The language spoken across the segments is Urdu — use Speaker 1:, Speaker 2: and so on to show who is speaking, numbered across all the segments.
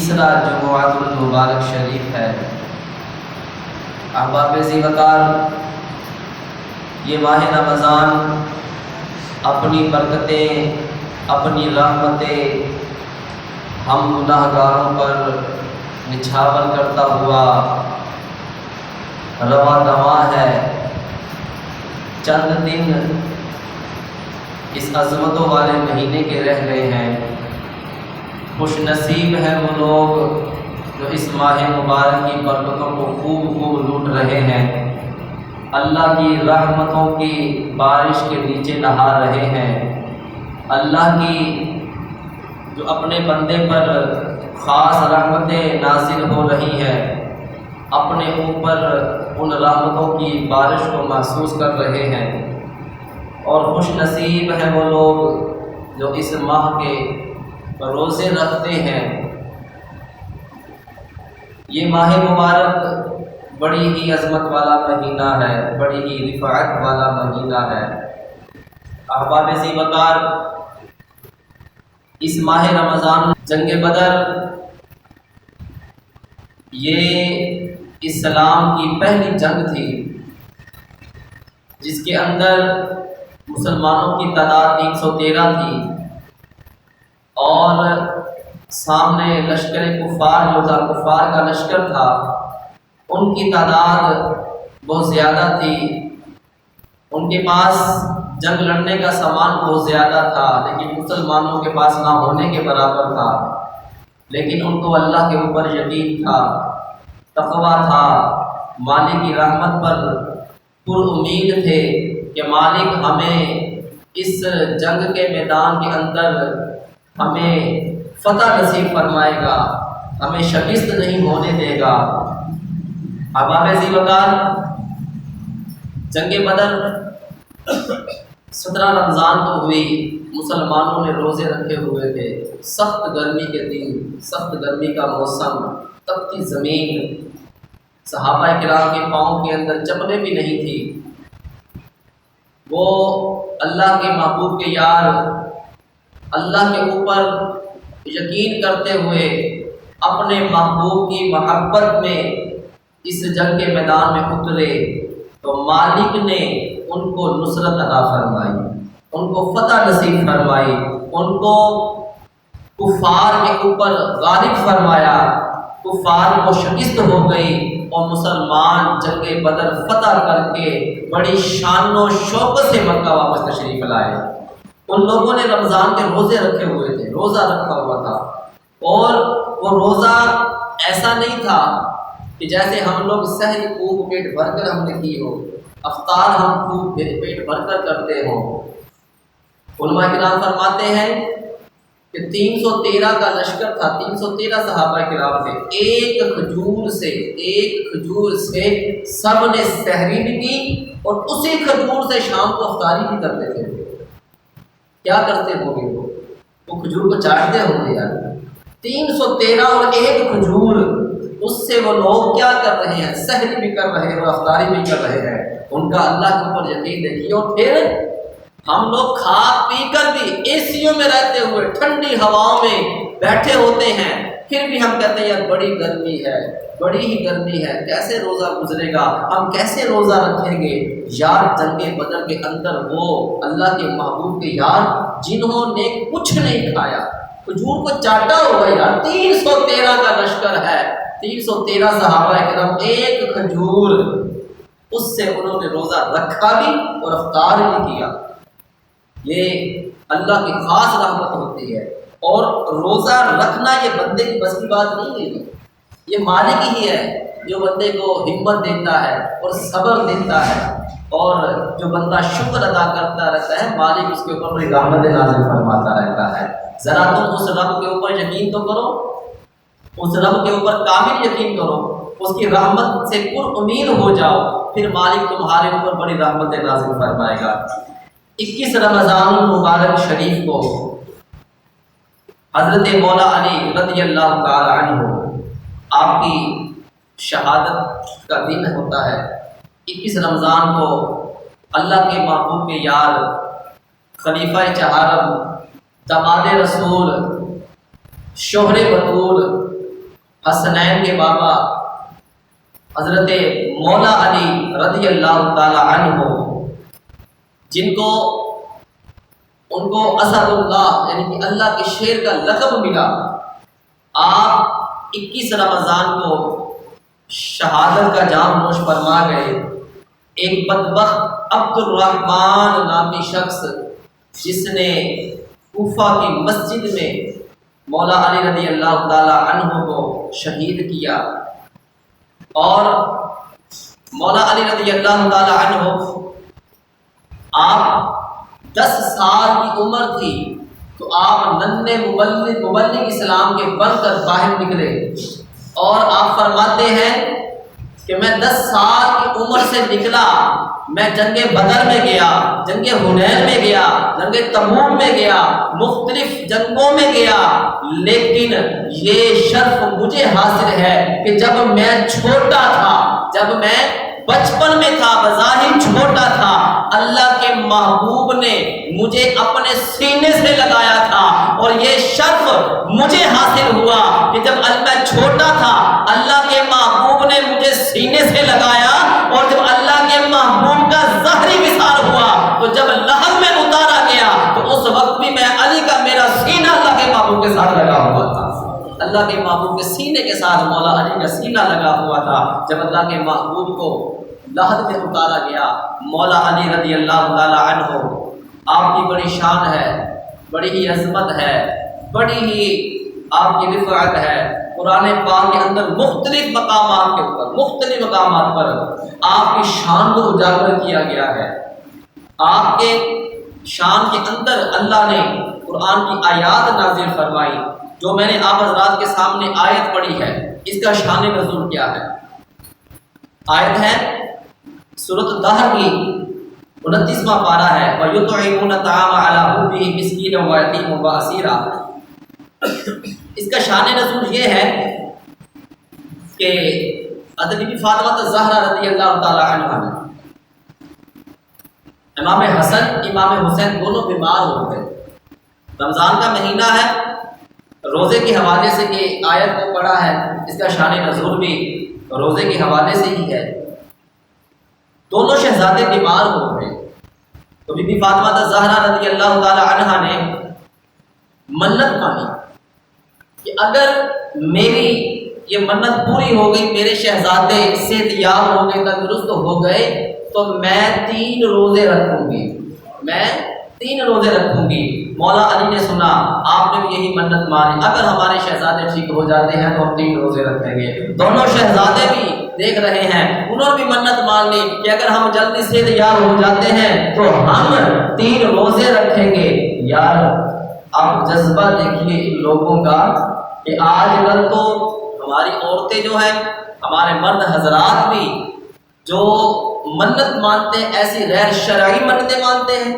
Speaker 1: تیسرا جمعۃ المبارک شریف ہے۔ احباب ذی وقار، یہ ماہ رمضان اپنی برکتیں، اپنی رحمتیں ہم گناہ گاروں پر نچھاور کرتا ہوا رواں رواں ہے۔ چند دن اس عظمتوں والے مہینے کے رہ گئے ہیں۔ خوش نصیب ہیں وہ لوگ جو اس ماہ مبارک کی برکتوں کو خوب لوٹ رہے ہیں، اللہ کی رحمتوں کی بارش کے نیچے نہا رہے ہیں، اللہ کی جو اپنے بندے پر خاص رحمتیں نازل ہو رہی ہیں، اپنے اوپر ان رحمتوں کی بارش کو محسوس کر رہے ہیں۔ اور خوش نصیب ہیں وہ لوگ جو اس ماہ کے روزے رکھتے ہیں۔ یہ ماہ مبارک بڑی ہی عظمت والا مہینہ ہے، بڑی ہی رفعت والا مہینہ ہے۔ احباب ذی وقار، اس ماہ رمضان جنگ بدر یہ اسلام کی پہلی جنگ تھی، جس کے اندر مسلمانوں کی تعداد 313 تھی، اور سامنے لشکر کفار جو تھا، کفار کا لشکر تھا، ان کی تعداد بہت زیادہ تھی، ان کے پاس جنگ لڑنے کا سامان بہت زیادہ تھا، لیکن مسلمانوں کے پاس نہ ہونے کے برابر تھا۔ لیکن ان کو اللہ کے اوپر یقین تھا، تقویٰ تھا، مالک کی رحمت پر پر امید تھے کہ مالک ہمیں اس جنگ کے میدان کے اندر ہمیں فتح نصیب فرمائے گا، ہمیں شکست نہیں ہونے دے گا۔ احباب ذی وقار، جنگ بدر 17 رمضان کو ہوئی، مسلمانوں نے روزے رکھے ہوئے تھے، سخت گرمی کے دن، سخت گرمی کا موسم، تپتی زمین، صحابہ کرام کے پاؤں کے اندر چپلیں بھی نہیں تھی۔ وہ اللہ کے محبوب کے یار اللہ کے اوپر یقین کرتے ہوئے اپنے محبوب کی محبت میں اس جنگ کے میدان میں اترے، تو مالک نے ان کو نصرت عطا فرمائی، ان کو فتح نصیب فرمائی، ان کو کفار کے اوپر غالب فرمایا، کفار کو شکست ہو گئی، اور مسلمان جنگ بدر فتح کر کے بڑی شان و شوکت سے مکہ واپس تشریف لائے۔ ان لوگوں نے رمضان کے روزے رکھے ہوئے تھے، روزہ رکھا ہوا تھا، اور وہ روزہ ایسا نہیں تھا کہ جیسے ہم لوگ سحر خوب پیٹ بھر کر ہم نے کی ہو، افطار ہم خوب پیٹ بھر کر کرتے ہوں۔ علماء کرام فرماتے ہیں کہ 313 کا لشکر تھا، 313 صحابہ کرام تھے، ایک کھجور سے سب نے سحری بھی کی، اور اسی کھجور سے شام کو افطاری بھی کرتے تھے۔ کیا کرتے ہوں گے وہ کھجور کو چاٹتے ہوں گے یار، 313 اور ایک کھجور، اس سے وہ لوگ کیا کر رہے ہیں، سحری بھی کر رہے ہیں اور افطاری بھی کر رہے ہیں۔ ان کا اللہ کے اوپر یقین دیکھیے۔ اور پھر ہم لوگ کھا پی کر بھی اے سیوں میں رہتے ہوئے ٹھنڈی ہواؤں میں بیٹھے ہوتے ہیں، پھر بھی ہم کہتے ہیں یار بڑی گرمی ہے، بڑی ہی گرمی ہے، کیسے روزہ گزرے گا، ہم کیسے روزہ رکھیں گے۔ یار جنگ بدر کے اندر وہ اللہ کے محبوب کے یار جنہوں نے کچھ نہیں کھایا، کھجور کو چاٹا ہوا یار، 313 کا لشکر ہے، 313 صحابہ کرام، ایک کھجور، اس سے انہوں نے روزہ رکھا بھی اور افطار بھی کیا۔ یہ اللہ کی خاص رحمت ہوتی ہے، اور روزہ رکھنا یہ بندے کی بس کی بات نہیں ہے، یہ مالک ہی ہے جو بندے کو ہمت دیتا ہے اور صبر دیتا ہے، اور جو بندہ شکر ادا کرتا رہتا ہے مالک اس کے اوپر بڑی رحمت نازل فرماتا رہتا ہے۔ ذرا تم اس رب کے اوپر یقین تو کرو، اس رب کے اوپر کامل یقین کرو، اس کی رحمت سے پر امید ہو جاؤ، پھر مالک تمہارے اوپر بڑی رحمت نازل فرمائے گا۔ 21 رمضان المبارک شریف کو حضرت مولا علی رضی اللہ تعالی عنہ آپ کی شہادت کا دن ہوتا ہے۔ 21 رمضان کو اللہ کے محبوب کے یار خلیفہ چہارم، داماد رسول، شوہر بطول حسنین کے بابا حضرت مولا علی رضی اللہ تعالی عنہ، جن کو ان کو اسد اللہ یعنی کہ اللہ کے شیر کا لقب ملا، آپ 21 رمضان کو شہادت کا جام نوش فرما گئے۔ ایک بدبخت عبد الرحمن نامی شخص جس نے کوفہ کی مسجد میں مولا علی رضی اللہ تعالی عنہ کو شہید کیا، اور مولا علی رضی اللہ تعالی عنہ آپ 10 سال کی عمر تھی تو آپ ننھے مبلغ اسلام کے بن کر باہر نکلے، اور آپ فرماتے ہیں کہ میں 10 سال کی عمر سے نکلا، میں جنگ بدر میں گیا، جنگ حنین میں گیا، جنگ تبوک میں گیا، مختلف جنگوں میں گیا، لیکن یہ شرف مجھے حاصل ہے کہ جب میں چھوٹا تھا، جب میں بچپن میں تھا، بظاہر چھوٹا تھا، اللہ کے محبوب نے مجھے اپنے سینے سے لگایا تھا، اور یہ شرف مجھے حاصل ہوا کہ جب میں چھوٹا تھا اللہ کے محبوب نے مجھے سینے سے لگایا، اور جب اللہ کے محبوب کا ظاہری وصال ہوا تو جب لحد میں اتارا گیا تو اس وقت بھی میں علی کا میرا سینہ اللہ کے محبوب کے ساتھ لگا ہوا تھا، اللہ کے محبوب کے سینے کے ساتھ مولا علی کا سینہ لگا ہوا تھا۔ جب اللہ کے محبوب کو لحد میں اتارا گیا، مولا علی رضی اللہ تعالی عنہ، آپ کی بڑی شان ہے، بڑی ہی عظمت ہے، بڑی ہی آپ کی رفعت ہے۔ قرآن پاک کے اندر مختلف مقامات کے اوپر، مختلف مقامات پر آپ کی شان کو اجاگر کیا گیا ہے۔ آپ کے شان کے اندر اللہ نے قرآن کی آیات نازل فرمائی، جو میں نے آپ حضرات کے سامنے آیت پڑھی ہے، اس کا شان نزول کیا ہے؟ آیت ہے سورۃ الدہر کی 29واں پارہ ہے، وَيُطْعِمُونَ الطَّعَامَ عَلَىٰ حُبِّهِ مِسْكِينًا وَيَتِيمًا وَأَسِيرًا۔ اس کا شان نزول یہ ہے کہ حضرت بی بی فاطمہ الزہرا رضی اللہ تعالی عنہ نے، امام حسن امام حسین دونوں بیمار ہو گئے، رمضان کا مہینہ ہے، روزے کے حوالے سے یہ آیت کو پڑھا ہے، اس کا شان نزول بھی روزے کے حوالے سے ہی ہے۔ دونوں شہزادے بیمار ہو گئے تو بی بی فاطمہ الزہرا رضی اللہ تعالی عنہ نے منت مانی کہ اگر میری یہ منت پوری ہو گئی، میرے شہزادے صحت یاب ہو گئے، تندرست ہو گئے، تو میں 3 روزے رکھوں گی، میں 3 روزے رکھوں گی۔ مولا علی نے سنا آپ نے بھی یہی منت مانی، اگر ہمارے شہزادے ٹھیک ہو جاتے ہیں تو ہم 3 روزے رکھیں گے۔ دونوں شہزادے بھی دیکھ رہے ہیں، انہوں نے بھی منت مان لی کہ اگر ہم جلدی سے تیار ہو جاتے ہیں تو ہم 3 روزے رکھیں گے۔ یار آپ جذبہ دیکھیے ان لوگوں کا کہ آج کل تو ہماری عورتیں جو ہیں، ہمارے مرد حضرات بھی جو منت مانتے ہیں ایسی غیر شرعی منتیں مانتے ہیں،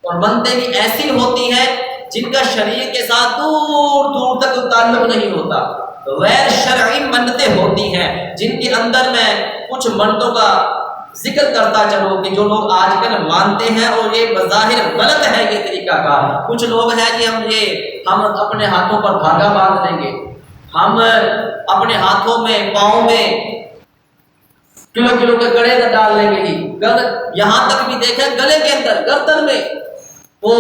Speaker 1: اور منتیں بھی ایسی ہوتی ہیں جن کا شریعت کے ساتھ دور دور تک تعلق نہیں ہوتا، غیر شرعی منتیں ہوتی ہیں جن کے اندر میں کچھ منتوں کا ذکر کرتا چلو کہ جو لوگ آج کل مانتے ہیں اور یہ بظاہر غلط ہے یہ طریقہ کار۔ کچھ لوگ ہیں کہ ہم اپنے ہاتھوں پر دھاگا باندھ لیں گے، ہم اپنے ہاتھوں میں پاؤں میں کلو کے گڑے ڈال لیں گے، یہاں تک بھی دیکھیں گلے کے اندر گردن میں وہ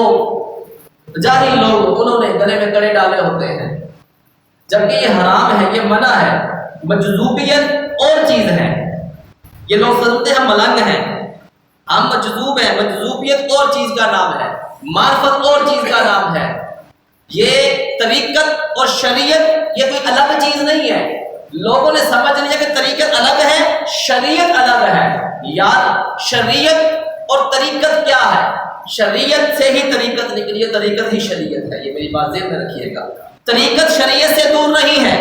Speaker 1: جاہل لوگ انہوں نے گلے میں گڑے ڈالے ہوتے ہیں، جبکہ یہ حرام ہے، یہ منع ہے۔ مجذوبیت اور چیز ہے، یہ لوگ سمجھتے ہیں ملنگ ہیں، ہم مجذوب ہیں، مجذوبیت اور چیز کا نام ہے، معرفت اور چیز کا نام ہے۔ یہ طریقت اور شریعت یہ کوئی الگ چیز نہیں ہے، لوگوں نے سمجھ لیا کہ طریقت الگ ہے، شریعت الگ ہے۔ یار شریعت اور طریقت کیا ہے؟ شریعت سے ہی طریقت نکلی ہے، طریقت ہی شریعت ہے، یہ میری بات ذہن میں رکھیے گا۔ طریقت شریعت سے دور نہیں ہے،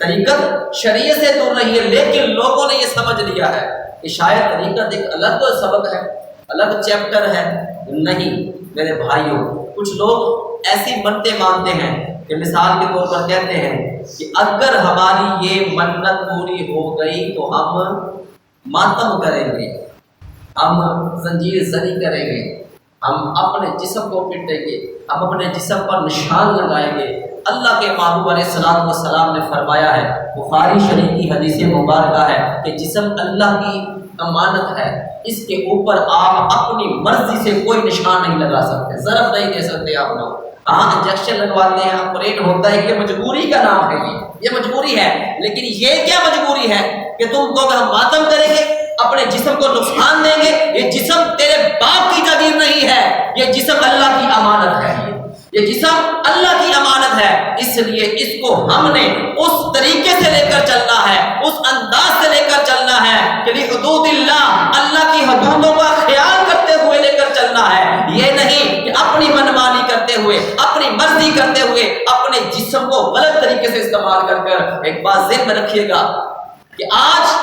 Speaker 1: طریقت شریعت سے دور نہیں ہے، لیکن لوگوں نے یہ سمجھ لیا ہے کہ شاید طریقت ایک الگ سبق ہے، الگ چیپٹر ہے۔ نہیں میرے بھائیوں، کچھ لوگ ایسی منتیں مانتے ہیں کہ مثال کے طور پر کہتے ہیں کہ اگر ہماری یہ منت پوری ہو گئی تو ہم ماتم کریں گے، ہم زنجیر زنی کریں گے، ہم اپنے جسم کو پیٹیں گے، ہم اپنے جسم پر نشان لگائیں گے۔ اللہ کے محبوب علیہ الصلوۃ والسلام نے فرمایا ہے، بخاری شریف کی حدیث مبارکہ ہے کہ جسم اللہ کی امانت ہے، اس کے اوپر آپ اپنی مرضی سے کوئی نشان نہیں لگا سکتے، ضرب نہیں دے سکتے آپ لوگ۔ ہاں انجیکشن لگواتے ہیں، آپریٹ ہوتا ہے، یہ مجبوری کا نام ہے، یہ مجبوری ہے۔ لیکن یہ کیا مجبوری ہے کہ تم کو ہم ماتم کریں گے، اپنے جسم کو نقصان دیں گے؟ یہ جسم تیرے باپ کی جگیر نہیں ہے، یہ جسم اللہ کی امانت ہے، یہ جسم اللہ کی امانت ہے۔ اس لیے اس کو ہم نے اس طریقے سے لے کر چلنا ہے، اس انداز سے لے کر چلنا ہے کہ حدود اللہ، اللہ کی حدودوں کا خیال کرتے ہوئے لے کر چلنا ہے۔ یہ نہیں کہ اپنی منمانی کرتے ہوئے، اپنی مرضی کرتے ہوئے اپنے جسم کو غلط طریقے سے استعمال کر کر۔ ایک بات ذہن میں رکھیے گا کہ آج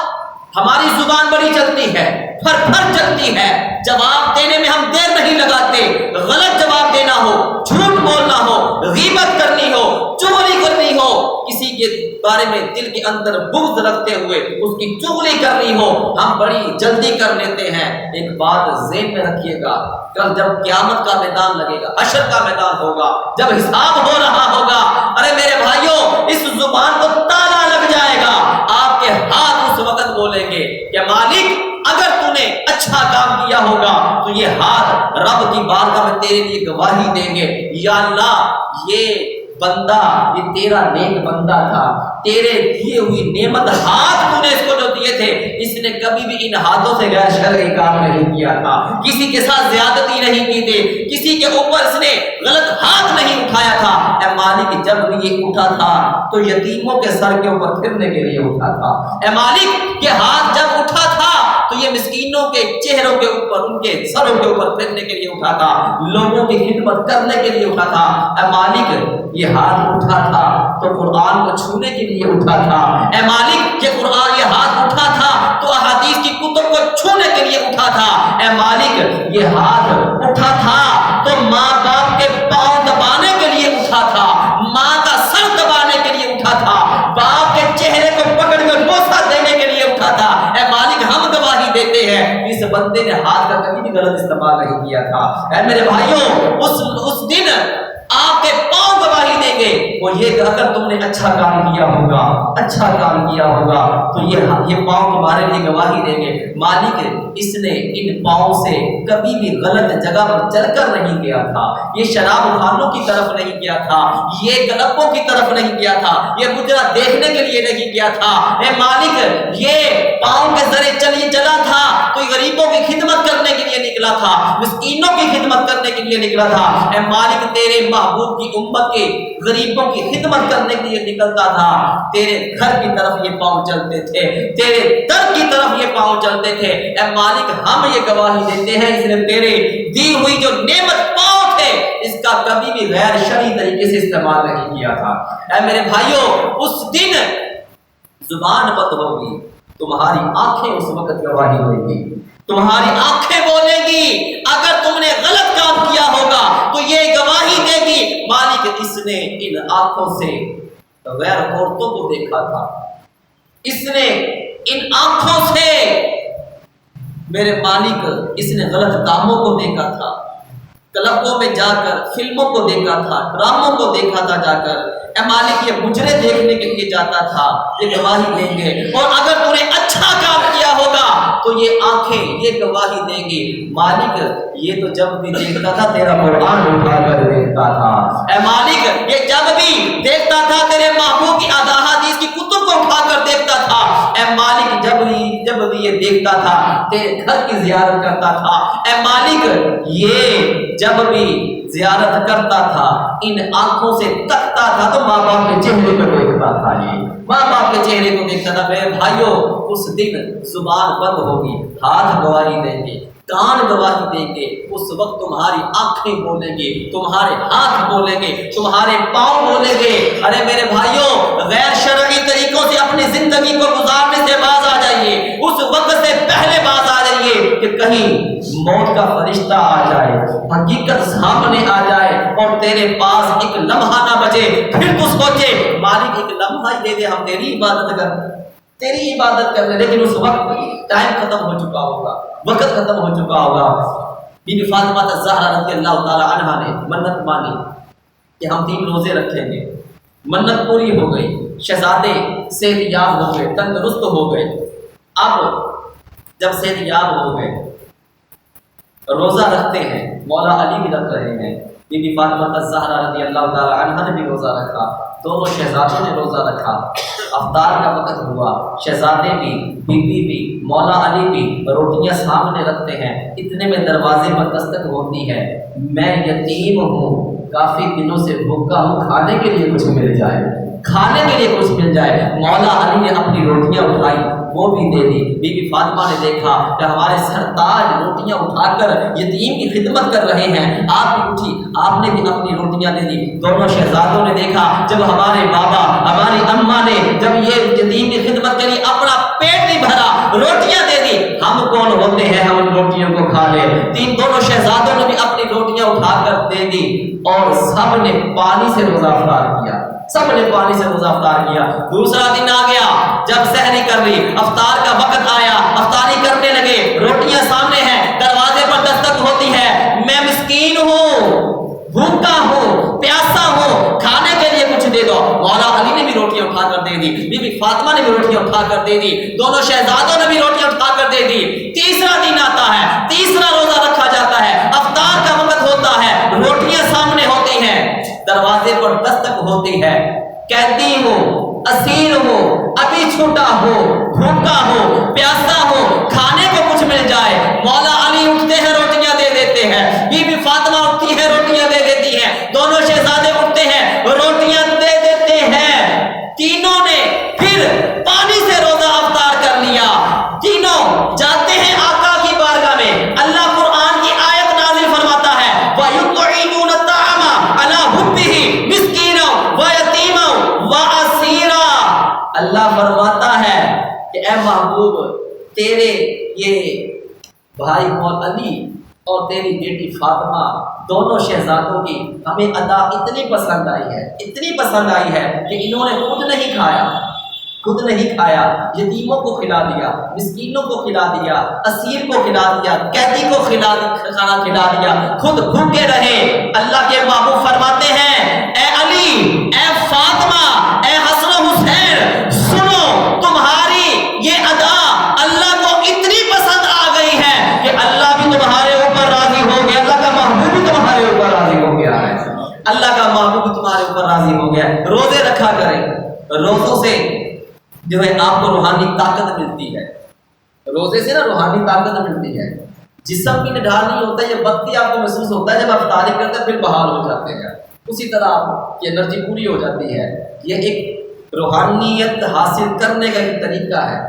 Speaker 1: ہماری زبان بڑی چلتی ہے، پھر چلتی ہے، جواب دینے میں ہم دیر نہیں لگاتے۔ غلط جواب دینا ہو، جھوٹ بولنا ہو، غیبت کرنی ہو، چغلی کرنی ہو، کسی کے بارے میں دل کے اندر بغض رکھتے ہوئے اس کی چغلی کرنی ہو، ہم بڑی جلدی کر لیتے ہیں۔ ایک بات ذہن میں رکھیے گا، کل جب قیامت کا میدان لگے گا، حشر کا میدان ہوگا، جب حساب ہو رہا ہوگا، ارے میرے بھائیوں، اس زبان کو تالا لگ جائے گا۔ آپ کے ہاتھ اس وقت بولیں گے کہ مالک اگر تو نے اچھا کام کیا ہوگا تو یہ ہاتھ رب کی بارگاہ میں تیرے لیے گواہی دیں گے، یا اللہ یہ بندہ، یہ تیرا نیک بندہ تھا، تیرے دیے ہوئی نعمت ہاتھ تو نے اس کو جو دیے تھے، اس نے کبھی بھی ان ہاتھوں سے غیر شرعی کام نہیں کیا تھا، کسی کے ساتھ زیادتی نہیں کی تھی، کسی کے اوپر اس نے غلط ہاتھ نہیں اٹھایا تھا۔ اے مالک جب بھی یہ اٹھا تھا تو یتیموں کے سر کے اوپر پھرنے کے لیے اٹھا تھا۔ اے مالک یہ ہاتھ جب اٹھا تھا تو یہ مسکینوں کے چہروں کے اوپر، ان کے سروں کے اوپر پھرنے کے لیے اٹھا تھا، لوگوں کی خدمت کرنے کے لیے اٹھا تھا۔ اے مالک یہ ہاتھ اٹھا تھا تو قرآن کو چھونے کے لیے اٹھا تھا۔ اے مالک یہ قرآن، یہ ہاتھ اٹھا تھا تو احادیث کی کتب کو چھونے کے لیے اٹھا تھا۔ اے مالک یہ ہاتھ اٹھا تھا تو ماں باپ کے پاؤں دبانے کے لیے اٹھا تھا، ماں کا سر دبانے کے لیے اٹھا تھا، باپ کے چہرے کو پکڑ کر بوسہ دینے کے لیے اٹھا تھا۔ اے مالک ہم گواہی دیتے ہیں اس بندے نے ہاتھ کا کبھی بھی غلط استعمال نہیں کیا تھا۔ اے میرے بھائیوں، اس دن آپ کے پاؤں گواہی دیں گے، وہ یہ کہ اگر تم نے اچھا کام کیا ہوگا، اچھا کام کیا ہوگا تو یہ پاؤں تمہارے لیے گواہی دیں گے، مالک اس نے ان پاؤں سے کبھی بھی غلط جگہ پر چل کر نہیں گیا تھا، یہ شراب خانوں کی طرف نہیں گیا تھا، یہ کلبوں کی طرف نہیں گیا تھا، یہ مجرا دیکھنے کے لیے نہیں گیا تھا۔ اے مالک یہ پاؤں کے ذریعے چلا تھا تو غریبوں کی خدمت کرنے کے لیے نکلا تھا، مسکینوں کی خدمت کرنے کے لیے نکلا تھا۔ اے مالک تیرے محبوب کی امت کے غریبوں کی خدمت کرنے کے لیے نکلتا تھا، تیرے گھر کی طرف یہ پاؤں چلتے تھے، تیرے در کی طرف یہ پاؤں چلتے تھے۔ اے مالک ہم یہ گواہی دیتے ہیں اس نے تیرے دی ہوئی جو نعمت پاؤں تھے اس کا کبھی بھی غیر شرعی طریقے سے استعمال نہیں کیا تھا۔ اے میرے بھائیوں، اس دن زبان بند ہوگی، تمہاری آنکھیں اس وقت گواہی دیں گی، تمہاری آنکھیں بولیں گی، اگر تم نے غلط کام کیا ہوگا تو یہ گواہی دے گی، مالک اس نے ان آنکھوں سے غیر عورتوں کو دیکھا تھا، اس نے ان آنکھوں سے میرے مالک اس نے غلط کاموں کو دیکھا تھا، کلبوں میں جا کر فلموں کو دیکھا تھا، ڈراموں کو دیکھا تھا جا کر۔ اے مالک یہ مجرے دیکھنے کے لیے جاتا تھا، یہ گواہی دیں گے، اور اگر تو نے اچھا کام کیا ہوگا تو یہ آنکھیں یہ گواہی دیں گی، مالک یہ تو جب بھی دیکھتا تھا تیرا قرآن اٹھا کر دیکھتا تھا۔ اے مالک یہ جب بھی دیکھتا تھا تیرے محبوب کی احادیث کی کتب کو اٹھا کر دیکھتا تھا۔ اے مالک جب بھی یہ دیکھتا تھا تیرے گھر کی زیارت کرتا تھا۔ اے مالک یہ جب بھی زیارت کرتا تھا ان آنکھوں سے تکتا تھا تو ماں باپ کے چہرے کو دیکھتا تھا، یہ ماں باپ کے چہرے کو دیکھتا تھا۔ میرے بھائیوں اس دن زبان بند ہوگی، ہاتھ گواہی دیں گے، کان گواہی دیں گے، اس وقت تمہاری آنکھیں بولیں گے، تمہارے ہاتھ بولیں گے، تمہارے پاؤں بولیں گے۔ ارے میرے بھائیوں، غیر شرعی طریقوں سے اپنی زندگی کو گزارنے سے باز آ جائیے، اس وقت سے پہلے باز آ جائیے کہ کہیں موت کا فرشتہ آ جائے، حقیقت سامنے آ جائے اور تیرے پاس ایک لمحہ نہ بچے، پھر تو سوچے مالک ایک لمحہ ہی دے دے، ہم تیری عبادت کر، تیری عبادت کر لیں، لیکن اس وقت ٹائم ختم ہو چکا ہوگا، وقت ختم ہو چکا ہوگا۔ بی بی فاطمہ الزہرا رضی اللہ تعالی عنہا نے منت مانی کہ ہم 3 روزے رکھیں گے، منت پوری ہو گئی، شہزادے صحت یاب ہو گئے، تندرست ہو گئے۔ اب جب صحت یاب ہو گئے روزہ رکھتے ہیں، مولا علی بھی رکھ رہے ہیں، بی بی فاطمہ الزہرا رضی اللہ تعالی عنہا نے بھی روزہ رکھا، دونوں شہزادوں نے روزہ رکھا۔ افطار کا وقت ہوا، شہزادے بھی، بی بی بھی، مولا علی بھی روٹیاں سامنے رکھتے ہیں، اتنے میں دروازے پر دستک ہوتی ہے، میں یتیم ہوں، کافی دنوں سے بھوکا ہوں، کھانے کے لیے کچھ مل جائے، کھانے کے لیے کچھ مل جائے۔ مولا علی نے اپنی روٹیاں اٹھائی، وہ بھی دے دی۔ بی بی فاطمہ نے دیکھا کہ ہمارے سرتاج روٹیاں اٹھا کر یتیم کی خدمت کر رہے ہیں، آپ بھی اٹھی، آپ نے بھی اپنی روٹیاں دے دی۔ دونوں شہزادوں نے دیکھا جب ہمارے بابا ہماری اماں نے جب یہ یتیم کی خدمت کری، اپنا پیٹ نہیں بھرا، روٹیاں دے دی، ہم کون ہوتے ہیں ہم ان روٹیوں کو کھا لیں۔ دونوں شہزادوں نے بھی اپنی روٹیاں اٹھا کر دے دی اور سب نے پانی سے روزہ افطار کیا، سب نے پانی سے روزہ افطار کیا۔ دوسرا دن آ گیا، جب سحری کر لی، افطار کا وقت آیا، افطاری کرنے لگے، روٹیاں سامنے ہیں، دروازے پر دستک ہوتی ہے، میں مسکین ہوں، بھوکا ہوں، پیاسا ہوں، کھانے کے لیے کچھ دے دو۔ مولا علی نے بھی روٹیاں اٹھا کر دے دی، بی بی فاطمہ نے بھی روٹیاں اٹھا کر دے دی، دونوں شہزادوں نے بھی روٹیاں اٹھا کر دے دی۔ تیسرا دن آتا ہے، تیسرا روزہ رکھا جاتا ہے، افطار کا وقت ہوتا ہے، روٹیاں سامنے ہوتی ہیں، دروازے پر دستک ہوتی ہے، قیدی ہوں، اسیر ہو، ابھی چھوٹا ہو، بھوکا ہو، پیاسا ہو، کھانے کو کچھ مل جائے۔ مولا علی اٹھتے ہیں، روٹیاں دے دیتے ہیں، بی بی فاطمہ اٹھتی ہے، روٹیاں دے دیتی ہیں، دونوں شہزادے اٹھتے ہیں، روٹیاں دے دیتے ہیں۔ تینوں نے پھر پانی سے روزہ افطار کر لیا، تینوں جاتے ہیں آقا کی بارگاہ میں۔ اللہ قرآن کی آیت نازل فرماتا ہے، وَيُطْعِمُونَ الطَّعَامَ عَلَىٰ حُبِّهِ مِسْكِينًا وَيَتِيمًا وَأَسِيرًا۔ اللہ فرماتا ہے کہ اے محبوب، تیرے یہ بھائی مولا علی اور تیری بیٹی فاطمہ دونوں شہزادوں کی ہمیں ادا اتنی پسند آئی ہے، اتنی پسند آئی ہے کہ انہوں نے خود نہیں کھایا، خود نہیں کھایا، یتیموں کو کھلا دیا، مسکینوں کو کھلا دیا، اسیر کو کھلا دیا، قیدی کو کھانا کھلا دیا، خود بھوکے رہے۔ اللہ کے محبوب فرماتے ہیں، اے علی، اے فاطمہ، اے حسن و حسین، سنو، تمہاری یہ ادا اللہ کو اتنی پسند آ گئی ہے کہ اللہ بھی تمہارے اوپر راضی ہو گیا، اللہ کا محبوب بھی تمہارے اوپر راضی ہو گیا ہے، اللہ کا محبوب بھی تمہارے اوپر راضی ہو گیا ہے۔ روزے رکھا کریں، روزوں سے جو ہے آپ کو روحانی طاقت ملتی ہے، روزے سے نا روحانی طاقت ملتی ہے، جسم کی نڈھال نہیں ہوتا، یہ وقت ہی آپ کو محسوس ہوتا ہے، جب آپ افطاری کرتے ہیں پھر بحال ہو جاتے ہیں، اسی طرح آپ کی انرجی پوری ہو جاتی ہے۔ یہ ایک روحانیت حاصل کرنے کا ایک طریقہ ہے۔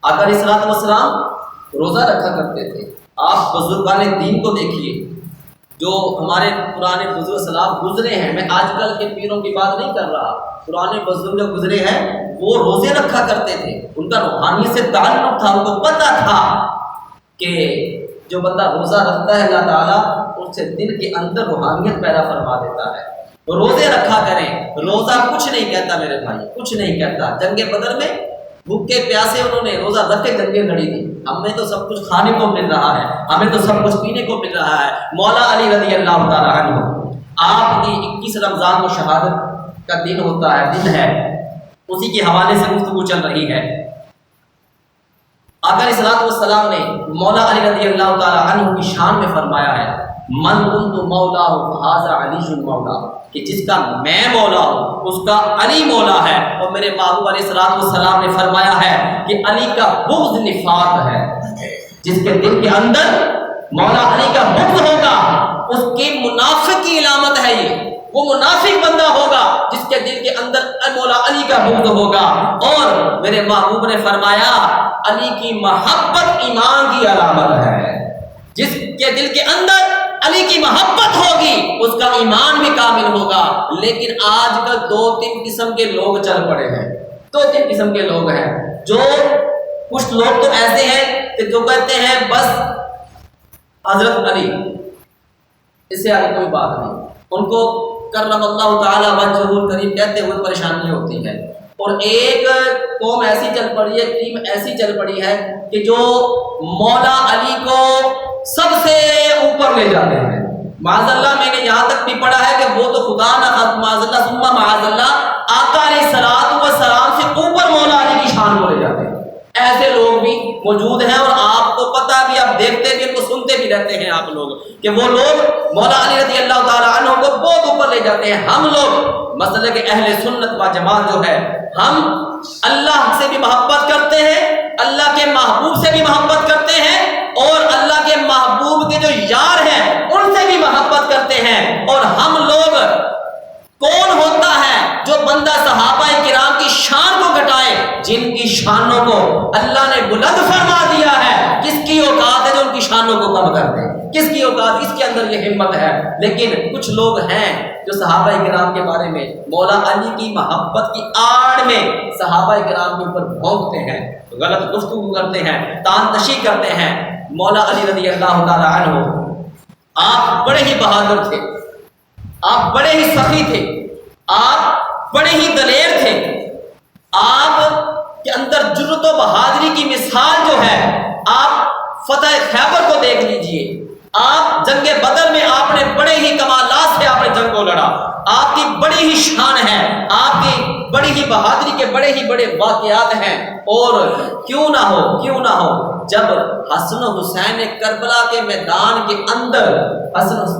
Speaker 1: آقا علیہ الصلوۃ والسلام روزہ رکھا کرتے تھے۔ آپ بزرگان دین کو دیکھیے، جو ہمارے پرانے بزرگ سلام گزرے ہیں، میں آج کل کے پیروں کی بات نہیں کر رہا، پرانے بزرگ جو گزرے ہیں وہ روزے رکھا کرتے تھے، ان کا روحانیت سے تعلق تھا، ان کو پتہ تھا کہ جو بندہ روزہ رکھتا ہے اللہ تعالیٰ اس سے دل کے اندر روحانیت پیدا فرما دیتا ہے۔ روزے رکھا کریں، روزہ کچھ نہیں کہتا میرے بھائی، کچھ نہیں کہتا۔ جنگ بدر میں بھوکے پیاسے انہوں نے روزہ رکھ کے جنگیں لڑی تھی، ہمیں تو سب کچھ کھانے کو مل رہا ہے، ہمیں تو سب کچھ پینے کو مل رہا ہے۔ مولا علی رضی اللہ تعالیٰ عنہ، آپ کی 21 رمضان کو شہادت کا دن ہوتا ہے، دن ہے، اسی کے حوالے سے گفتگو چل رہی ہے۔ آقا علیہ الصلوۃ والسلام نے مولا علی رضی اللہ تعالیٰ عنہ کی شان میں فرمایا ہے، من کنت مولا فہذا علی مولا، کہ جس کا میں مولا ہوں اس کا علی مولا ہے۔ اور میرے محبوب علیہ الصلوۃ والسلام نے فرمایا ہے کہ علی کا بغض نفاق ہے، جس کے دل کے اندر مولا علی کا بغض ہوگا اس کی منافق کی علامت ہے، یہ وہ منافق بندہ ہوگا جس کے دل کے اندر مولا علی کا بغض ہوگا۔ اور میرے محبوب نے فرمایا علی کی محبت ایمان کی علامت ہے، جس کے دل کے اندر علی کی محبت ہوگی اس کا ایمان بھی کامل ہوگا۔ لیکن آج کل 2-3 قسم کے لوگ چل پڑے ہیں، 2-3 قسم کے لوگ ہیں، جو کچھ لوگ تو ایسے ہیں کہ جو کہتے ہیں بس حضرت علی، اس سے آگے کوئی بات نہیں، ان کو کرم اللہ تعالی وجہہ الکریم کہتے ہوئے پریشانی ہوتی ہے۔ اور ایک قوم ایسی چل پڑی ہے، ٹیم ایسی چل پڑی ہے کہ جو مولا علی کو سب سے اوپر لے جاتے ہیں۔ معاذ اللہ میں نے یہاں تک بھی پڑھا ہے کہ وہ تو خدا نہ معاذ اللہ ثم معاذ اللہ آقا علیہ الصلوۃ والسلام سے اوپر مولا علی کی شان کو لے جاتے ہیں۔ ایسے لوگ بھی موجود ہیں اور آپ کو پتہ بھی، آپ دیکھتے بھی، ان کو سنتے بھی رہتے ہیں آپ لوگ، کہ وہ لوگ مولا علی رضی اللہ تعالی عنہ کو بہت اوپر لے جاتے ہیں۔ ہم لوگ مسئلہ کہ اہل سنت و جماعت جو ہے، ہم اللہ سے بھی محبت کرتے ہیں، اللہ کے محبوب سے بھی محبت کرتے ہیں، اور اللہ کے محبوب کے جو یار ہیں ان سے بھی محبت کرتے ہیں۔ اور ہم لوگ، کون ہوتا ہے جو بندہ صحابہ کرام کی شان کو گھٹائے جن کی شانوں کو اللہ نے بلند فرما دیا ہے؟ کس کی اوقات ہے جو ان کی شانوں کو کم کر دے؟ کس کی اوقات؟ اس کے اندر یہ ہمت ہے۔ لیکن کچھ لوگ ہیں جو صحابہ کرام کے بارے میں مولا علی کی محبت کی آڑ میں صحابہ کرام کے اوپر بھونکتے ہیں، غلط گفتگو کرتے ہیں، تان تشی کرتے ہیں۔ مولا علی رضی اللہ تعالی عنہ آپ بڑے ہی بہادر تھے، آپ بڑے ہی سخی تھے، آپ بڑے ہی دلیر تھے، آپ کے اندر جرأت و بہادری کی مثال جو ہے، آپ فتح خیبر کو دیکھ لیجئے، آپ جنگ بدر میں آپ نے بڑے ہی کمالات سے آپ نے جنگ کو لڑا، آپ کی بڑی ہی شان ہے، آپ کی بڑی ہی بہادری کے بڑے ہی بڑے واقعات ہیں۔ اور کیوں نہ ہو جب حسن و حسین کربلا کے میدان کے اندر،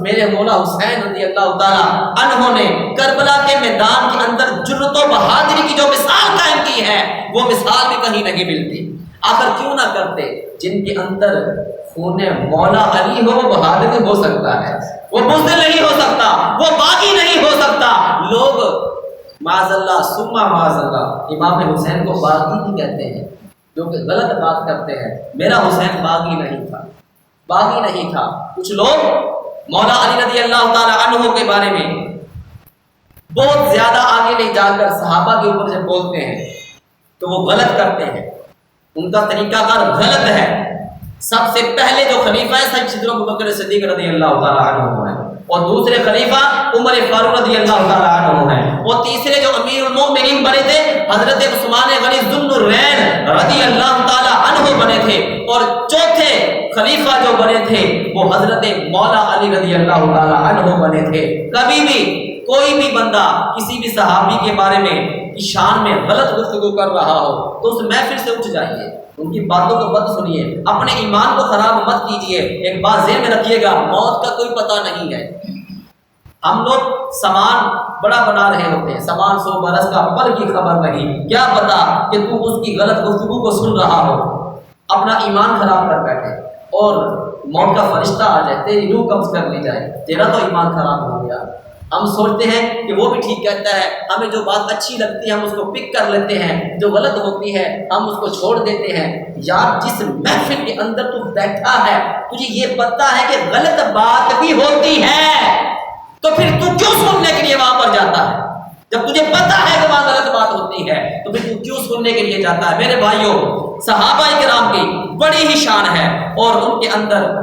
Speaker 1: میرے مولا حسین رضی اللہ تعالی عنہ نے کربلا کے میدان کے اندر جرأت و بہادری کی جو مثال قائم کی ہے، وہ مثال بھی کہیں نہیں ملتی۔ آخر کیوں نہ کرتے؟ جن کے اندر خون مولا علی ہو وہ بہادر ہو سکتا ہے، وہ بزدل نہیں ہو سکتا، وہ باغی نہیں ہو سکتا۔ لوگ معاذ اللہ ثم معاذ اللہ امام حسین کو باغی بھی کہتے ہیں، جو کہ غلط بات کرتے ہیں۔ میرا حسین باغی نہیں تھا۔ کچھ لوگ مولا علی رضی اللہ تعالی عنہ کے بارے میں بہت زیادہ آگے لے جا کر صحابہ کے اوپر جب بولتے ہیں تو وہ غلط کرتے ہیں، ان کا طریقہ کار غلط ہے۔ سب سے پہلے جو خلیفہ ہے سیدنا ابوبکر صدیق رضی اللہ تعالی عنہ ہیں، اور دوسرے خلیفہ عمر فاروق رضی اللہ تعالی عنہ ہیں، اور تیسرے جو امیر المومنین بنے تھے حضرت عثمان غنی ذو النورین رضی اللہ تعالی عنہ بنے تھے، اور چوتھے خلیفہ جو بنے تھے وہ حضرت مولا علی رضی اللہ تعالی عنہ بنے تھے۔ کبھی بھی کوئی بھی بندہ کسی بھی صحابی کے بارے میں کی شان میں غلط گفتگو کر رہا ہو تو اس محفل سے اٹھ جائیے، ان کی باتوں کو مت سنیے، اپنے ایمان کو خراب مت کیجیے۔ ایک بات ذہن میں رکھیے گا، موت کا کوئی پتہ نہیں ہے۔ ہم لوگ سامان بڑا بنا رہے ہوتے ہیں، سامان 100 برس کا، پل کی خبر نہیں، کیا پتا کہ تو اس کی غلط گفتگو کو سن رہا ہو، اپنا ایمان خراب کر بیٹھے اور موت کا فرشتہ آ جائے، تیری روح قبض کر لی جائے، تیرا تو ایمان خراب ہو گیا۔ ہم سوچتے ہیں کہ وہ بھی ٹھیک کہتا ہے، ہمیں جو بات اچھی لگتی ہے ہم اس کو پک کر لیتے ہیں، جو غلط ہوتی ہے ہم اس کو چھوڑ دیتے ہیں۔ یار جس محفل کے اندر تو بیٹھا ہے تجھے یہ پتہ ہے کہ غلط بات بھی ہوتی ہے، تو پھر تو کیوں سننے کے لیے وہاں پر جاتا ہے؟ جب تجھے پتہ ہے کہ وہاں غلط بات ہوتی ہے تو پھر تو کیوں سننے کے لیے جاتا ہے؟ میرے بھائیوں، صحابہ کرام کی بڑی ہی شان ہے، اور ان کے اندر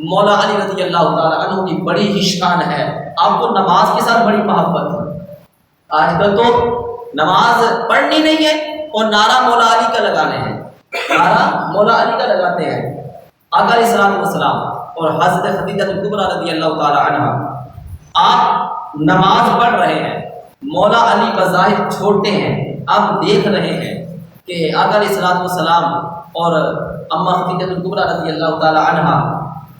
Speaker 1: مولا علی رضی اللہ تعالی عنہ کی بڑی ہی شان ہے۔ آپ کو نماز کے ساتھ بڑی محبت ہے۔ آج کل تو نماز پڑھنی نہیں ہے اور نعرہ مولا علی کا لگانے ہیں، نعرہ مولا علی کا لگاتے ہیں۔ آقا علیہ الصلوۃ والسلام اور حضرت خدیجہ کبریٰ رضی اللہ تعالی عنہا، آپ نماز پڑھ رہے ہیں، مولا علی بظاہر چھوٹے ہیں، آپ دیکھ رہے ہیں کہ آقا علیہ الصلوۃ والسلام اور اماں خدیجہ کبریٰ رضی اللہ تعالی عنہا